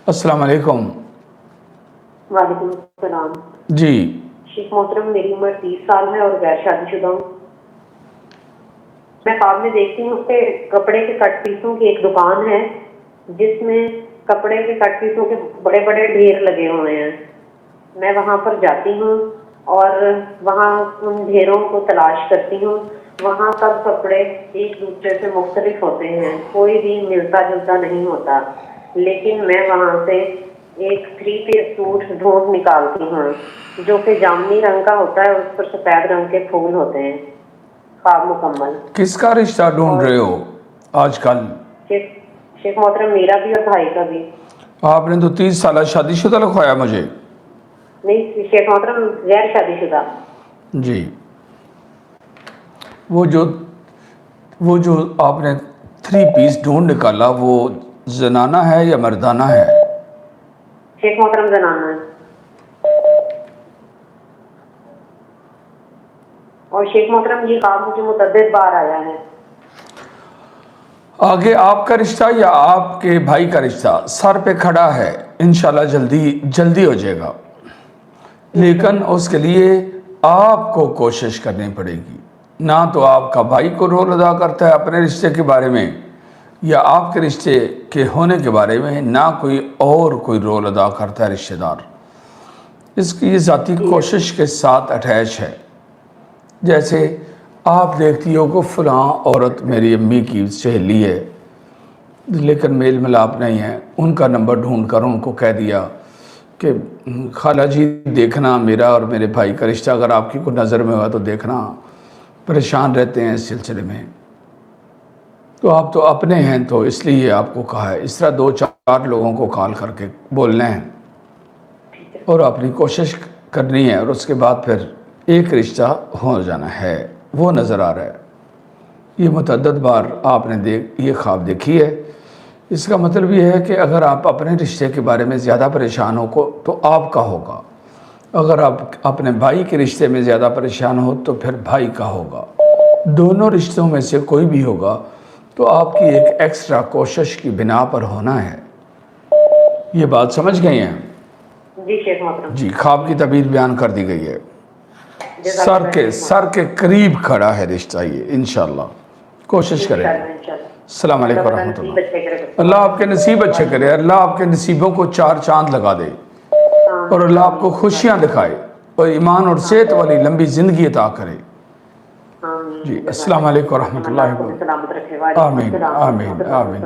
السلام علیکم۔ وعلیکم السلام۔ جی شیخ محترم، میری عمر 30 سال ہے اور غیر شادی شدہ ہوں۔ میں خواب میں دیکھتی ہوں کہ کپڑے کے کٹ پیسوں کی ایک دکان ہے جس میں کپڑے کے کٹ پیسوں کے بڑے بڑے ڈھیر لگے ہوئے ہیں۔ میں وہاں پر جاتی ہوں اور وہاں ان ڈھیروں کو تلاش کرتی ہوں۔ وہاں سب کپڑے ایک دوسرے سے مختلف ہوتے ہیں، کوئی بھی ملتا جلتا نہیں ہوتا، لیکن میں وہاں سے ایک 3 پیس سوٹ ڈھونڈ نکالتی ہوں جو کہ جامنی رنگ کا ہوتا ہے اور اس پر سفید رنگ کے پھول ہوتے ہیں۔ خواب مکمل۔ کس کا رشتہ ڈھونڈ اور رہے ہو آج کل؟ شیخ محترم، میرا بھی اور بھائی کا بھی۔ آپ نے تو 30 سالہ شادی شدہ لکھوایا مجھے۔ نہیں شیخ محترم، غیر شادی شدہ۔ جی، وہ جو آپ نے 3 پیس ڈھونڈ نکالا وہ زنانہ ہے یا مردانہ ہے؟ شیخ محترم زنانہ ہے۔ اور شیخ محترم یہ خواب مجھے متعدد بار آیا ہے۔ آگے آپ کا رشتہ یا آپ کے بھائی کا رشتہ سر پہ کھڑا ہے، انشاءاللہ جلدی ہو جائے گا، لیکن اس کے لیے آپ کو کوشش کرنی پڑے گی۔ نہ تو آپ کا بھائی کو رول ادا کرتا ہے اپنے رشتے کے بارے میں یا آپ کے رشتے کے ہونے کے بارے میں، نہ کوئی رول ادا کرتا ہے رشتہ دار۔ اس کی یہ ذاتی کوشش کے ساتھ اٹیچ ہے۔ جیسے آپ دیکھتی ہو کہ فلاں عورت میری امی کی سہیلی ہے لیکن میل ملاپ نہیں ہے، ان کا نمبر ڈھونڈ کر ان کو کہہ دیا کہ خالہ جی دیکھنا میرا اور میرے بھائی کا رشتہ اگر آپ کی کوئی نظر میں ہوا تو دیکھنا، پریشان رہتے ہیں اس سلسلے میں۔ تو آپ تو اپنے ہیں تو اس لیے آپ کو کہا ہے، اس طرح 2-4 لوگوں کو کال کر کے بولنا ہے اور اپنی کوشش کرنی ہے، اور اس کے بعد پھر ایک رشتہ ہو جانا ہے۔ وہ نظر آ رہا ہے، یہ متعدد بار آپ نے یہ خواب دیکھی ہے۔ اس کا مطلب یہ ہے کہ اگر آپ اپنے رشتے کے بارے میں زیادہ پریشان ہو تو آپ کا ہوگا، اگر آپ اپنے بھائی کے رشتے میں زیادہ پریشان ہو تو پھر بھائی کا ہوگا۔ دونوں رشتوں میں سے کوئی بھی ہوگا تو آپ کی ایک ایکسٹرا کوشش کی بنا پر ہونا ہے۔ یہ بات سمجھ گئی ہیں؟ جی شیخ محترم۔ جی، خواب کی تعبیر بیان کر دی گئی ہے۔ جزاک سر کے قریب کھڑا ہے رشتہ، یہ انشاءاللہ کوشش کریں۔ السلام علیکم ورحمۃ اللہ۔ اللہ آپ کے نصیب اچھے کرے، اللہ آپ کے نصیبوں کو 4 چاند لگا دے اور اللہ آپ کو خوشیاں دکھائے اور ایمان اور صحت والی لمبی زندگی عطا کرے۔ جی، السلام علیکم ورحمۃ اللہ وبرکاتہ۔ آمین آمین آمین۔